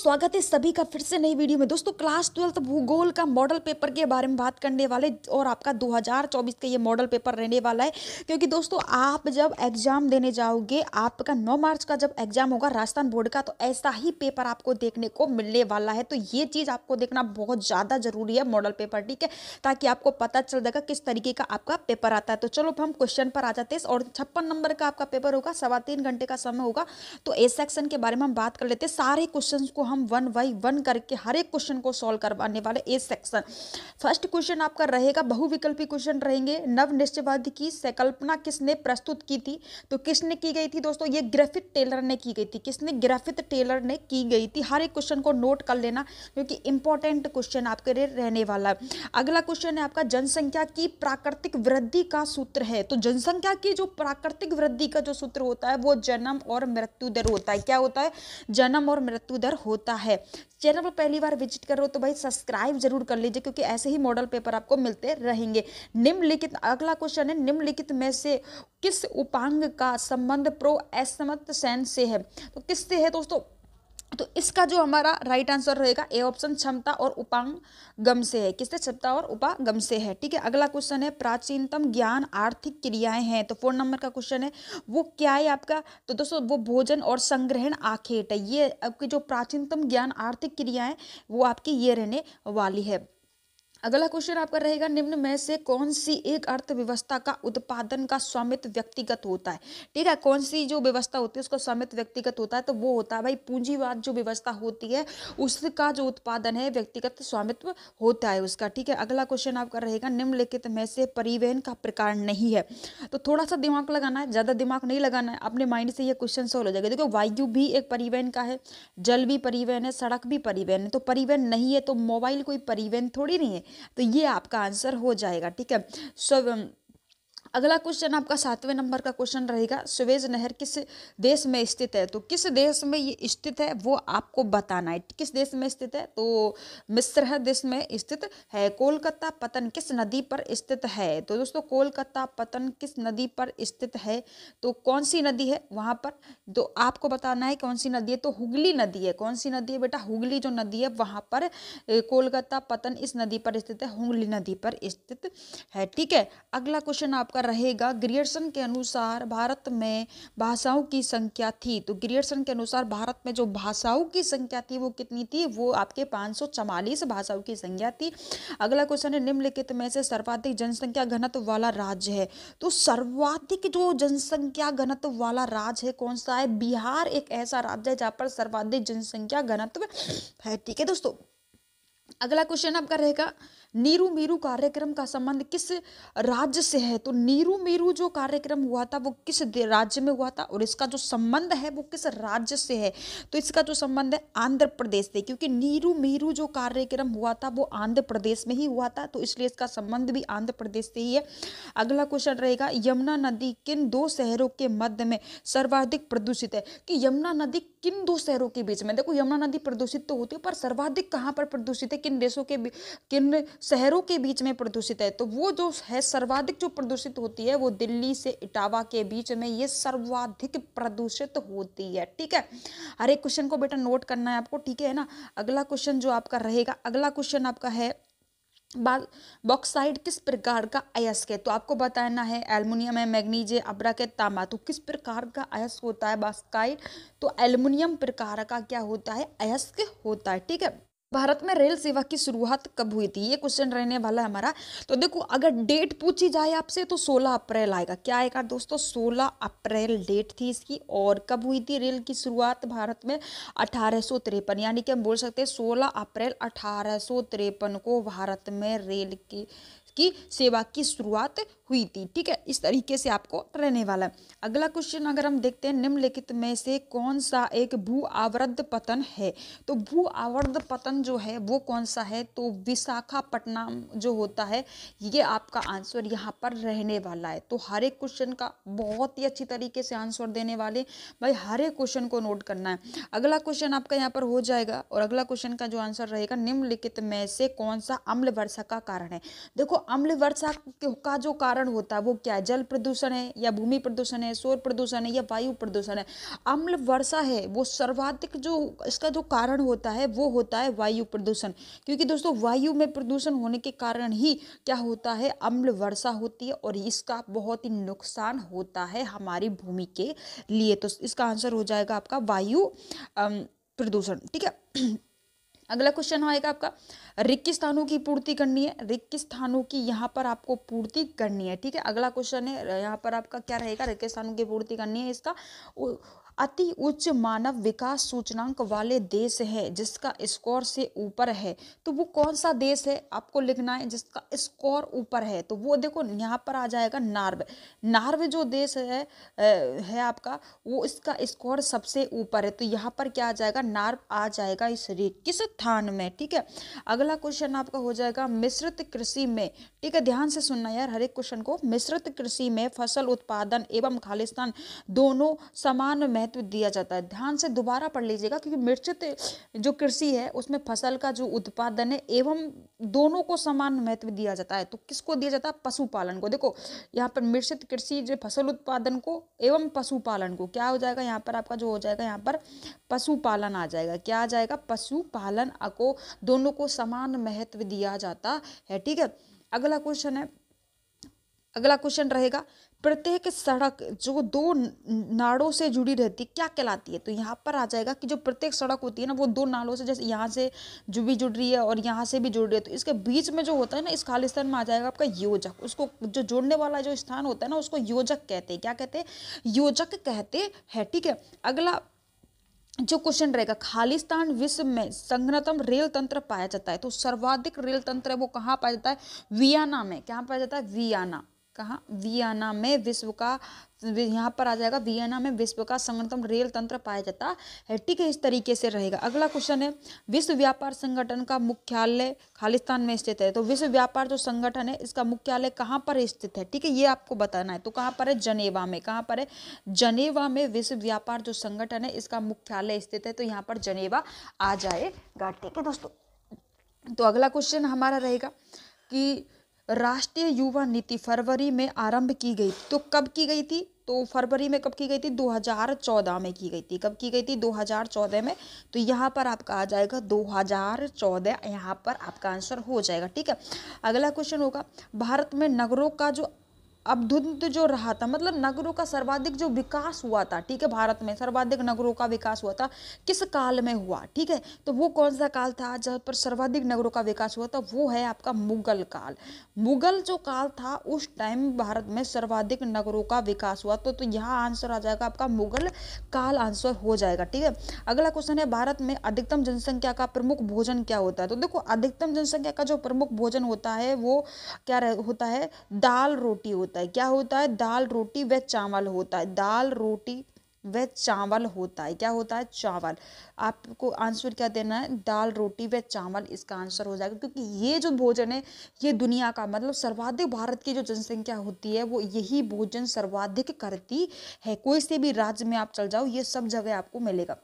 स्वागत है सभी का फिर से नई वीडियो में। दोस्तों क्लास 12 भूगोल का मॉडल पेपर के बारे में बात करने वाले और आपका 2024 का ये मॉडल पेपर रहने वाला है। क्योंकि दोस्तों आप जब एग्जाम देने जाओगे, आपका 9 मार्च का जब एग्जाम होगा राजस्थान बोर्ड का, तो ऐसा ही पेपर आपको देखने को मिलने वाला है। तो ये चीज़ आपको देखना बहुत ज़्यादा जरूरी है मॉडल पेपर, ठीक है, ताकि आपको पता चल जाएगा किस तरीके का आपका पेपर आता है। तो चलो हम क्वेश्चन पर आ जाते हैं। और 56 नंबर का आपका पेपर होगा, 3.25 घंटे का समय होगा। तो ए सेक्शन के बारे में हम बात कर लेते हैं। सारे क्वेश्चन को हम वन बाई वन करके हर एक क्वेश्चन को सॉल्व करवाने वाले ए सेक्शन। फर्स्ट क्वेश्चन आपका रहेगा, बहुविकल्पी क्वेश्चन रहेंगे। नव निश्चयवादी की संकल्पना किसने प्रस्तुत की थी? तो किसने की गई थी दोस्तों? ये ग्रिफिथ टेलर ने की गई थी। किसने? ग्रिफिथ टेलर ने की गई थी। हर एक क्वेश्चन को नोट कर लेना क्योंकि इंपॉर्टेंट क्वेश्चन आपके लिए रहने वाला है। अगला क्वेश्चन है आपका, जनसंख्या की प्राकृतिक वृद्धि का सूत्र है। तो जनसंख्या की जो प्राकृतिक वृद्धि का जो सूत्र होता है वो जन्म और मृत्यु दर होता है। क्या होता है? जन्म और मृत्यु दर होता है। चैनल पर पहली बार विजिट कर रहे हो तो भाई सब्सक्राइब जरूर कर लीजिए क्योंकि ऐसे ही मॉडल पेपर आपको मिलते रहेंगे। निम्नलिखित, अगला क्वेश्चन है, निम्नलिखित में से किस उपांग का संबंध प्रो एस्मत सेन से है? तो किससे है दोस्तों? तो इसका जो हमारा राइट आंसर रहेगा ए ऑप्शन, क्षमता और उपागम से है। किससे? क्षमता और उपागम से है, ठीक है। अगला क्वेश्चन है, प्राचीनतम ज्ञान आर्थिक क्रियाएं हैं। तो 4 नंबर का क्वेश्चन है, वो क्या है आपका? तो दोस्तों वो भोजन और संग्रहण आखेट है। ये आपकी जो प्राचीनतम ज्ञान आर्थिक क्रियाएं वो आपकी ये रहने वाली है। अगला क्वेश्चन आपका रहेगा, निम्न में से कौन सी एक अर्थव्यवस्था का उत्पादन का स्वामित्व व्यक्तिगत होता है? ठीक है, कौन सी जो व्यवस्था होती है उसका स्वामित्व व्यक्तिगत होता है? तो वो होता है भाई पूंजीवाद। जो व्यवस्था होती है उसका जो उत्पादन है व्यक्तिगत स्वामित्व होता है उसका, ठीक है। अगला क्वेश्चन आपका रहेगा, निम्नलिखित में से परिवहन का प्रकार नहीं है। तो थोड़ा सा दिमाग लगाना है, ज्यादा दिमाग नहीं लगाना है, अपने माइंड से ये क्वेश्चन सॉल्व हो जाएगा। देखो वायु भी एक परिवहन का है, जल भी परिवहन है, सड़क भी परिवहन है। तो परिवहन नहीं है तो मोबाइल कोई परिवहन थोड़ी नहीं है। तो ये आपका आंसर हो जाएगा, ठीक है। अगला क्वेश्चन आपका 7वें नंबर का क्वेश्चन रहेगा, सुएज नहर किस देश में स्थित है? तो किस देश में ये स्थित है वो आपको बताना है। किस देश में स्थित है? तो मिस्र देश में स्थित है। कोलकाता पतन किस नदी पर स्थित है? तो दोस्तों कोलकाता पतन किस नदी पर स्थित है? तो कौन सी नदी है वहां पर? तो आपको बताना है कौन सी नदी है। तो हुगली नदी है। कौन सी नदी है बेटा? हुगली जो नदी है वहां पर कोलकाता पतन इस नदी पर स्थित है, हुगली नदी पर स्थित है, ठीक है। अगला क्वेश्चन आपका रहेगा, ग्रियर्सन के अनुसार भारत में भाषाओं की संख्या थी। तो ग्रियर्सन के अनुसार भारत में जो भाषाओं की संख्या थी वो कितनी थी? वो आपके 544 भाषाओं की संख्या थी। अगला क्वेश्चन है, निम्नलिखित में से सर्वाधिक जनसंख्या घनत्व वाला राज्य है। तो सर्वाधिक जो जनसंख्या घनत्व वाला राज्य है कौन सा है? बिहार एक ऐसा राज्य है जहाँ पर सर्वाधिक जनसंख्या घनत्व है, ठीक है दोस्तों। अगला क्वेश्चन आपका रहेगा, नीरू मीरू कार्यक्रम का संबंध किस राज्य से है? तो नीरू मीरू जो कार्यक्रम हुआ था वो किस राज्य में हुआ था और इसका जो संबंध है वो किस राज्य से है? तो इसका जो संबंध है आंध्र प्रदेश से, क्योंकि नीरू मीरू जो कार्यक्रम हुआ था वो आंध्र प्रदेश में ही हुआ था, तो इसलिए इसका संबंध भी आंध्र प्रदेश से ही है। अगला क्वेश्चन रहेगा, यमुना नदी किन दो शहरों के मध्य में सर्वाधिक प्रदूषित है? कि यमुना नदी किन दो शहरों के बीच में? देखो यमुना नदी प्रदूषित तो होती है पर सर्वाधिक कहाँ पर प्रदूषित है? किन देशों के किन शहरों के बीच में प्रदूषित है? तो वो जो है सर्वाधिक जो प्रदूषित होती है वो दिल्ली से इटावा के बीच में ये सर्वाधिक प्रदूषित होती है, ठीक है। हर एक क्वेश्चन को बेटा नोट करना है आपको, ठीक है ना। अगला क्वेश्चन जो आपका रहेगा, अगला क्वेश्चन आपका है, बॉक्साइड किस प्रकार का अयस्क है? तो आपको बताना है एल्युमिनियम है, मैग्नीज है, अब्रक है, तांबा। तो किस प्रकार का अयस्क होता है बॉक्साइड? तो एल्युमिनियम प्रकार का क्या होता है? अयस्क होता है, ठीक है। भारत में रेल सेवा की शुरुआत कब हुई थी? ये क्वेश्चन रहने वाला है हमारा। तो देखो अगर डेट पूछी जाए आपसे तो 16 अप्रैल आएगा। क्या आएगा दोस्तों? 16 अप्रैल डेट थी इसकी। और कब हुई थी रेल की शुरुआत भारत में? 1853, यानी कि हम बोल सकते हैं 16 अप्रैल 1853 को भारत में रेल की सेवा की शुरुआत हुई थी, ठीक है। इस तरीके से आपको रहने वाला है। अगला क्वेश्चन अगर हम देखते हैं, निम्नलिखित में से कौन सा एक भू आवर्त पतन है? तो भू आवर्त पतन जो है वो कौन सा है? तो विशाखापट्टनम जो होता है ये आपका आंसर यहाँ पर रहने वाला है। तो हर एक क्वेश्चन का बहुत ही अच्छी तरीके से आंसर देने वाले भाई, हर एक क्वेश्चन को नोट करना है। अगला क्वेश्चन आपका यहाँ पर हो जाएगा और अगला क्वेश्चन का जो आंसर रहेगा, निम्नलिखित में से कौन सा अम्ल वर्षा का कारण है? देखो अम्ल वर्षा का जो कारण होता है वो क्या है? जल प्रदूषण है या भूमि प्रदूषण है, शोर प्रदूषण है या वायु प्रदूषण है? अम्ल वर्षा है वो सर्वाधिक जो इसका जो कारण होता है वो होता है वायु प्रदूषण, क्योंकि दोस्तों वायु में प्रदूषण होने के कारण ही क्या होता है? अम्ल वर्षा होती है और इसका बहुत ही नुकसान होता है हमारी भूमि के लिए। तो इसका आंसर हो जाएगा आपका वायु प्रदूषण। ठीक है। अगला क्वेश्चन आएगा आपका, रिक्त स्थानों की पूर्ति करनी है, रिक्त स्थानों की यहाँ पर आपको पूर्ति करनी है। ठीक है, अगला क्वेश्चन है यहाँ पर आपका क्या रहेगा? रिक्त स्थानों की पूर्ति करनी है। इसका अति उच्च मानव विकास सूचकांक वाले देश है जिसका स्कोर से ऊपर है, तो वो कौन सा देश है? आपको लिखना है जिसका स्कोर ऊपर है। तो वो देखो यहाँ पर आ जाएगा नार्वे। नार्वे जो देश है आपका, वो इसका स्कोर सबसे ऊपर है, तो यहाँ पर क्या आ जाएगा? नार्व आ जाएगा इस किस स्थान में। ठीक है, अगला क्वेश्चन आपका हो जाएगा मिश्रित कृषि में। ठीक है, ध्यान से सुनना यार हर एक क्वेश्चन को। मिश्रित कृषि में फसल उत्पादन एवं खालिस्तान दोनों समान महत्व दिया जाता है। ध्यान से दोबारा पढ़ लीजिएगा, क्योंकि मिश्रित जो कृषि है उसमें फसल का जो उत्पादन है एवं दोनों को समान महत्व दिया जाता है। तो किसको दिया जाता है? पशुपालन को। देखो यहाँ पर मिश्रित कृषि जो फसल उत्पादन को एवं पशुपालन को, क्या हो जाएगा यहाँ पर आपका? जो हो जाएगा यहाँ पर पशुपालन आ जाएगा। क्या आ जाएगा? पशुपालन को दोनों को समान महत्व दिया जाता है। ठीक है, अगला क्वेश्चन है, अगला क्वेश्चन रहेगा प्रत्येक सड़क जो दो नाड़ों से जुड़ी रहती क्या कहलाती है? तो यहाँ पर आ जाएगा कि जो प्रत्येक सड़क होती है ना वो दो नालों से, जैसे यहाँ से जो भी जुड़ रही है और यहाँ से भी जुड़ रही है, तो इसके बीच में जो होता है ना इस खालिस्तान में आ जाएगा आपका योजक। उसको जो जोड़ने वाला जो स्थान होता है ना उसको योजक कहते हैं। क्या कहते हैं? योजक कहते हैं। ठीक है, अगला जो क्वेश्चन रहेगा, खालिस्तान विश्व में संघनतम रेल तंत्र पाया जाता है, तो सर्वाधिक रेल तंत्र है वो कहाँ पाया जाता है? वियना में। कहाँ पाया जाता है? वियना। कहाँ? वियना में विश्व का, यहाँ पर आ जाएगा वियना में विश्व का संघनतम रेल तंत्र पाया जाता है। ठीक है, इस तरीके से रहेगा। अगला क्वेश्चन है विश्व व्यापार संगठन का मुख्यालय खालिस्तान में स्थित है, तो विश्व व्यापार जो संगठन है इसका मुख्यालय कहाँ पर स्थित है? ठीक है, ये आपको बताना है। तो कहाँ पर है? जनेवा में। कहाँ पर है? जनेवा में विश्व व्यापार जो संगठन है इसका मुख्यालय स्थित है, तो यहाँ पर जनेवा आ जाएगा। ठीक है दोस्तों, तो अगला क्वेश्चन हमारा रहेगा कि राष्ट्रीय युवा नीति फरवरी में आरंभ की गई, तो कब की गई थी? तो फरवरी में कब की गई थी? 2014 में की गई थी। कब की गई थी? 2014 में। तो यहाँ पर आपका आ जाएगा 2014, यहाँ पर आपका आंसर हो जाएगा। ठीक है, अगला क्वेश्चन होगा भारत में नगरों का जो अभ्युदय जो रहा था, मतलब नगरों का सर्वाधिक जो विकास हुआ था, ठीक है, भारत में सर्वाधिक नगरों का विकास हुआ था, किस काल में हुआ? ठीक है, तो वो कौन सा काल था जहाँ पर सर्वाधिक नगरों का विकास हुआ था? वो है आपका मुगल काल। मुगल जो काल था उस टाइम भारत में सर्वाधिक नगरों का विकास हुआ, तो यहाँ आंसर आ जाएगा आपका मुगल काल आंसर हो जाएगा। ठीक है, अगला क्वेश्चन है भारत में अधिकतम जनसंख्या का प्रमुख भोजन क्या होता है? तो देखो अधिकतम जनसंख्या का जो प्रमुख भोजन होता है वो क्या होता है? दाल रोटी होता है। क्या होता है? दाल रोटी व चावल होता है। दाल रोटी व चावल होता है। क्या होता है? चावल। आपको आंसर क्या देना है? दाल रोटी व चावल इसका आंसर हो जाएगा, क्योंकि ये जो भोजन है ये दुनिया का, मतलब सर्वाधिक भारत की जो जनसंख्या होती है वो यही भोजन सर्वाधिक करती है। कोई से भी राज्य में आप चल जाओ ये सब जगह आपको मिलेगा।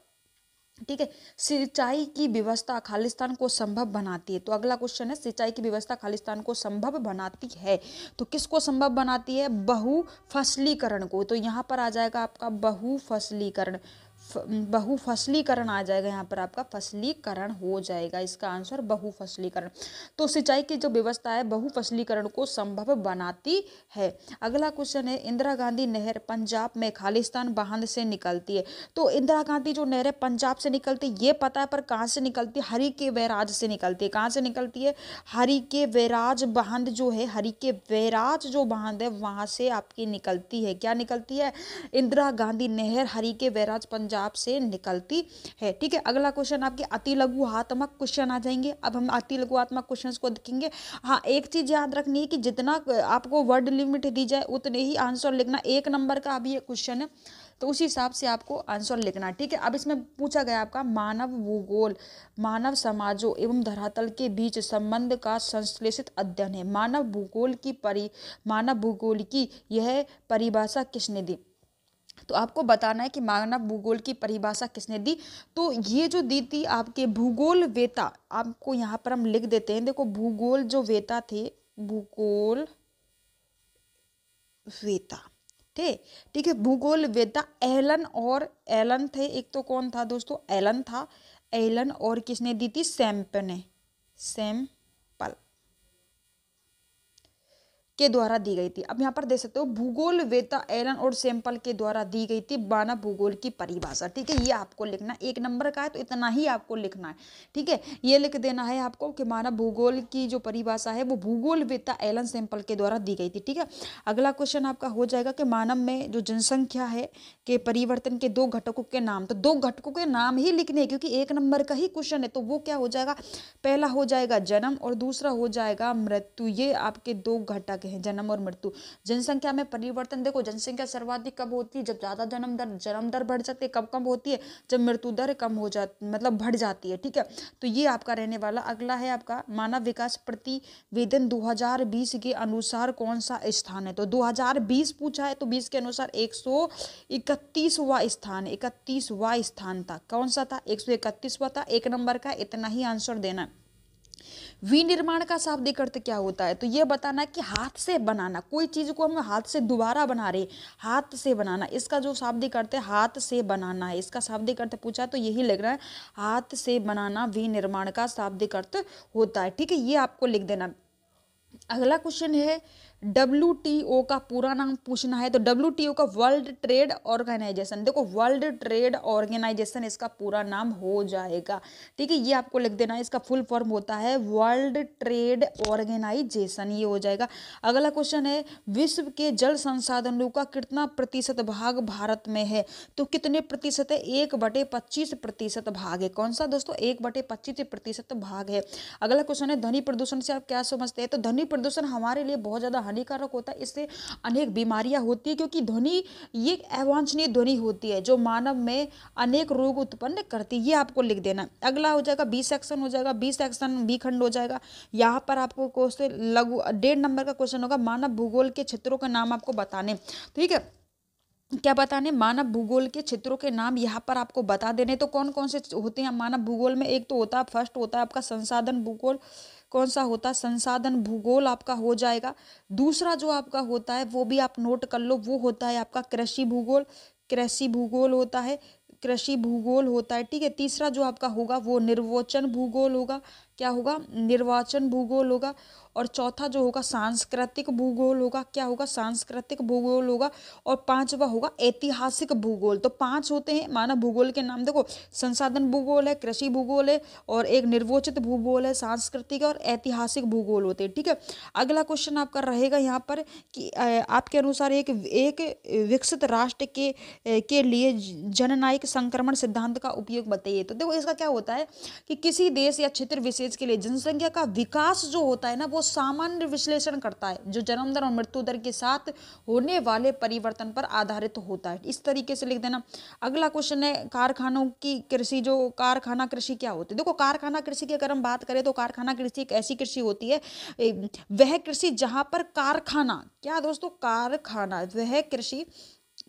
ठीक है, सिंचाई की व्यवस्था खालिस्तान को संभव बनाती है, तो अगला क्वेश्चन है सिंचाई की व्यवस्था खालिस्तान को संभव बनाती है, तो किसको संभव बनाती है? बहुफसलीकरण को। तो यहाँ पर आ जाएगा आपका बहुफसलीकरण, बहुफसलीकरण आ जाएगा। यहाँ पर आपका फसलीकरण हो जाएगा, इसका आंसर बहुफसलीकरण। तो सिंचाई की जो व्यवस्था है बहुफसलीकरण को संभव बनाती है। अगला क्वेश्चन है इंदिरा गांधी नहर पंजाब में खालिस्तान बांध से निकलती है, तो इंदिरा गांधी जो नहर पंजाब से निकलती है ये पता है, पर कहाँ से निकलती है? हरि के बैराज से निकलती है। कहाँ से निकलती है? हरि के बैराज बांध जो है, हरि के बैराज जो बांध है वहां से आपकी निकलती है। क्या निकलती है? इंदिरा गांधी नहर हरि के बैराज पंजाब से निकलती है। ठीक है, अगला क्वेश्चन आपके अति लघुआत्मक क्वेश्चन आ जाएंगे। अब हम अति लघुआत्मक क्वेश्चंस को देखेंगे। हाँ, एक चीज याद रखनी है कि जितना आपको वर्ड लिमिट दी जाए उतने ही आंसर लिखना। 1 नंबर का अभी ये क्वेश्चन है तो उसी हिसाब से आपको आंसर लिखना। ठीक है, अब इसमें पूछा गया आपका मानव भूगोल मानव समाजों एवं धरातल के बीच संबंध का संश्लेषित अध्ययन है। मानव भूगोल की यह परिभाषा किसने दी? तो आपको बताना है कि मानव भूगोल की परिभाषा किसने दी। तो ये जो दी थी आपके भूगोल वेता, आपको यहाँ पर हम लिख देते हैं। देखो भूगोल जो वेता थे भूगोल वेता, ठीक है। भूगोल वेता एलन थे। एक तो कौन था दोस्तों, एलन था। एलन और किसने दी थी, सैम्पल ने, सैम्पल के द्वारा दी गई थी। अब यहाँ पर देख सकते हो भूगोल वेता एलन और सैम्पल के द्वारा दी गई थी मानव भूगोल की परिभाषा, ठीक है। ये आपको लिखना, 1 नंबर का है तो इतना ही आपको लिखना है, ठीक है। ये लिख देना है आपको कि मानव भूगोल की जो परिभाषा है वो भूगोल वेता एलन सैम्पल के द्वारा दी गई थी, ठीक है। अगला क्वेश्चन आपका हो जाएगा कि मानव में जो जनसंख्या है के परिवर्तन के 2 घटकों के नाम। तो 2 घटकों के नाम ही लिखने, क्योंकि 1 नंबर का ही क्वेश्चन है। तो वो क्या हो जाएगा, पहला हो जाएगा जन्म और दूसरा हो जाएगा मृत्यु। ये आपके 2 घटक हैं, जन्म और मृत्यु। जनसंख्या में परिवर्तन देखो, जनसंख्या सर्वाधिक कब होती है, जब ज्यादा जन्म दर बढ़ जाती है। कब कम होती है, जब मृत्यु दर कम हो जाती, मतलब बढ़ जाती है, ठीक है। तो ये आपका रहने वाला। अगला है आपका मानव विकास प्रतिवेदन 2020 के अनुसार कौन सा स्थान है। तो 2020 पूछा है तो 20 के अनुसार 131वां स्थान, 31वां स्थान था। कौन सा था, 131वां था। 1 नंबर का, इतना ही आंसर देना। विनिर्माण का शाब्दिक अर्थ क्या होता है, तो ये बताना कि हाथ से बनाना, कोई चीज को हम हाथ से दोबारा बना रहे, हाथ से बनाना, इसका जो शाब्दिक अर्थ है हाथ से बनाना है। इसका शाब्दिक अर्थ पूछा तो यही लग रहा है, हाथ से बनाना विनिर्माण का शाब्दिक अर्थ होता है, ठीक है। ये आपको लिख देना। अगला क्वेश्चन है WTO का पूरा नाम पूछना है। तो WTO का वर्ल्ड ट्रेड ऑर्गेनाइजेशन, देखो वर्ल्ड ट्रेड ऑर्गेनाइजेशन इसका पूरा नाम हो जाएगा, ठीक है। ये आपको लिख देना है, इसका फुल फॉर्म होता है वर्ल्ड ट्रेड ऑर्गेनाइजेशन, ये हो जाएगा। अगला क्वेश्चन है विश्व के जल संसाधनों का कितना प्रतिशत भाग भारत में है। तो कितने प्रतिशत है, 1/25% भाग है। कौन सा दोस्तों, 1/25% भाग है। अगला क्वेश्चन है ध्वनि प्रदूषण से आप क्या समझते हैं। तो ध्वनि प्रदूषण हमारे लिए बहुत ज्यादा हानिकारक होता है, इससे अनेक बीमारियां होती है, क्योंकि ध्वनि ये अवांछनीय ध्वनि होती है जो मानव में अनेक रोग उत्पन्न करती है। ये आपको लिख देना। अगला हो जाएगा बी सेक्शन, हो जाएगा बी सेक्शन, बी खंड हो जाएगा। यहाँ पर आपको क्वेश्चन लघु 1.5 नंबर का क्वेश्चन होगा, मानव भूगोल के क्षेत्रों के नाम आपको बताने, ठीक है। क्या बताने, मानव भूगोल के क्षेत्रों के नाम यहाँ पर आपको बता देने। तो कौन कौन से होते हैं मानव भूगोल में, एक तो होता है, फर्स्ट होता है आपका संसाधन भूगोल। कौन सा होता है, संसाधन भूगोल आपका हो जाएगा। दूसरा जो आपका होता है वो भी आप नोट कर लो, वो होता है आपका कृषि भूगोल, कृषि भूगोल होता है, कृषि भूगोल होता है, ठीक है। तीसरा जो आपका होगा वो निर्वाचन भूगोल होगा, क्या होगा, निर्वाचन भूगोल होगा। और चौथा जो होगा सांस्कृतिक भूगोल होगा, क्या होगा, सांस्कृतिक भूगोल होगा। और 5वां होगा ऐतिहासिक भूगोल। तो 5 होते हैं मानव भूगोल के नाम, देखो संसाधन भूगोल है, कृषि भूगोल है, और एक निर्वाचित भूगोल है, सांस्कृतिक और ऐतिहासिक भूगोल होते हैं, ठीक है। अगला क्वेश्चन आपका रहेगा यहाँ पर कि आपके अनुसार एक विकसित राष्ट्र के लिए जननायक संक्रमण सिद्धांत का उपयोग बताइए। तो देखो इसका क्या होता है कि किसी देश या क्षेत्र विशेष के लिए जनसंख्या का विकास जो होता है ना, वो सामान्य विश्लेषण करता है, जो जन्म दर और मृत्यु दर के साथ होने वाले परिवर्तन पर आधारित होता है। इस तरीके से लिख देना। अगला क्वेश्चन है कारखानों की कृषि, जो कारखाना कृषि क्या होती है। देखो कारखाना कृषि की अगर हम बात करें तो कारखाना कृषि एक ऐसी कृषि होती है, वह कृषि जहां पर कारखाना, क्या दोस्तों, कारखाना, वह कृषि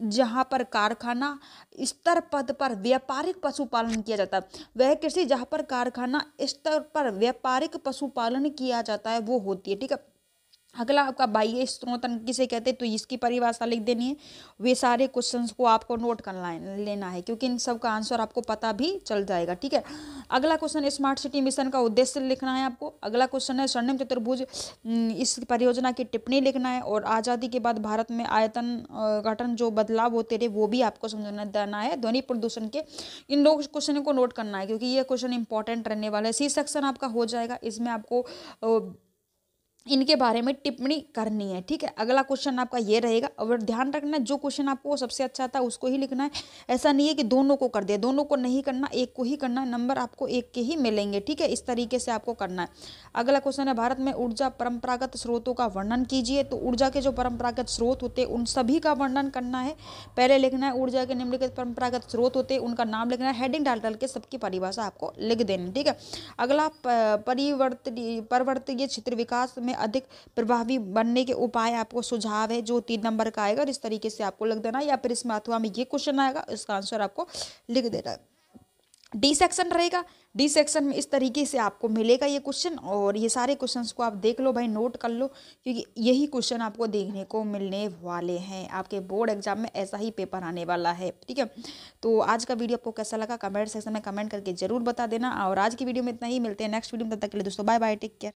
जहां पर कारखाना स्तर पद पर व्यापारिक पशुपालन किया जाता है, वह कृषि जहां पर कारखाना स्तर पर व्यापारिक पशुपालन किया जाता है वो होती है, ठीक है। अगला आपका बाह्य स्रोतन किसे कहते हैं, तो इसकी परिभाषा लिख देनी है। वे सारे क्वेश्चंस को आपको नोट कर लेना है, क्योंकि इन सब का आंसर आपको पता भी चल जाएगा, ठीक है। अगला क्वेश्चन स्मार्ट सिटी मिशन का उद्देश्य लिखना है आपको। अगला क्वेश्चन है स्वर्णिम चतुर्भुज, इस परियोजना की टिप्पणी लिखना है। और आज़ादी के बाद भारत में आयतन गठन जो बदलाव होते रहे वो भी आपको समझना देना है। ध्वनि प्रदूषण के इन 2 क्वेश्चन को नोट करना है, क्योंकि ये क्वेश्चन इंपॉर्टेंट रहने वाला है। सी सेक्शन आपका हो जाएगा, इसमें आपको इनके बारे में टिप्पणी करनी है, ठीक है। अगला क्वेश्चन आपका ये रहेगा, और ध्यान रखना जो क्वेश्चन आपको सबसे अच्छा आता है उसको ही लिखना है। ऐसा नहीं है कि दोनों को कर दे, दोनों को नहीं करना, एक को ही करना है, नंबर आपको एक के ही मिलेंगे, ठीक है। इस तरीके से आपको करना है। अगला क्वेश्चन है भारत में ऊर्जा परंपरागत स्रोतों का वर्णन कीजिए। तो ऊर्जा के जो परंपरागत स्रोत होते हैं उन सभी का वर्णन करना है। पहले लिखना है ऊर्जा के निम्नलिखित परंपरागत स्रोत होते हैं, उनका नाम लिखना है, हेडिंग डाल के सबकी परिभाषा आपको लिख देनी, ठीक है। अगला परिवर्तनीय क्षेत्र विकास में अधिक प्रभावी बनने के उपाय आपको सुझाव है, जो 3 नंबर का आएगा। और इस तरीके से आपको लिख देना, या फिर इसमें अथवा में ये क्वेश्चन आएगा, इसका आंसर आपको लिख देना है। डी सेक्शन रहेगा। डी सेक्शन में इस तरीके से आपको मिलेगा ये क्वेश्चन, और ये सारे क्वेश्चंस को आप देख लो भाई, नोट कर लो, क्योंकि यही क्वेश्चन आपको देखने को मिलने वाले हैं। आपके बोर्ड एग्जाम में ऐसा ही पेपर आने वाला है, ठीक है। तो आज का वीडियो आपको कैसा लगा कमेंट सेक्शन में कमेंट करके जरूर बता देना, और आज की वीडियो में इतना ही, मिलते हैं नेक्स्ट वीडियो में, तब तक के लिए दोस्तों बाय बाय, टेक केयर।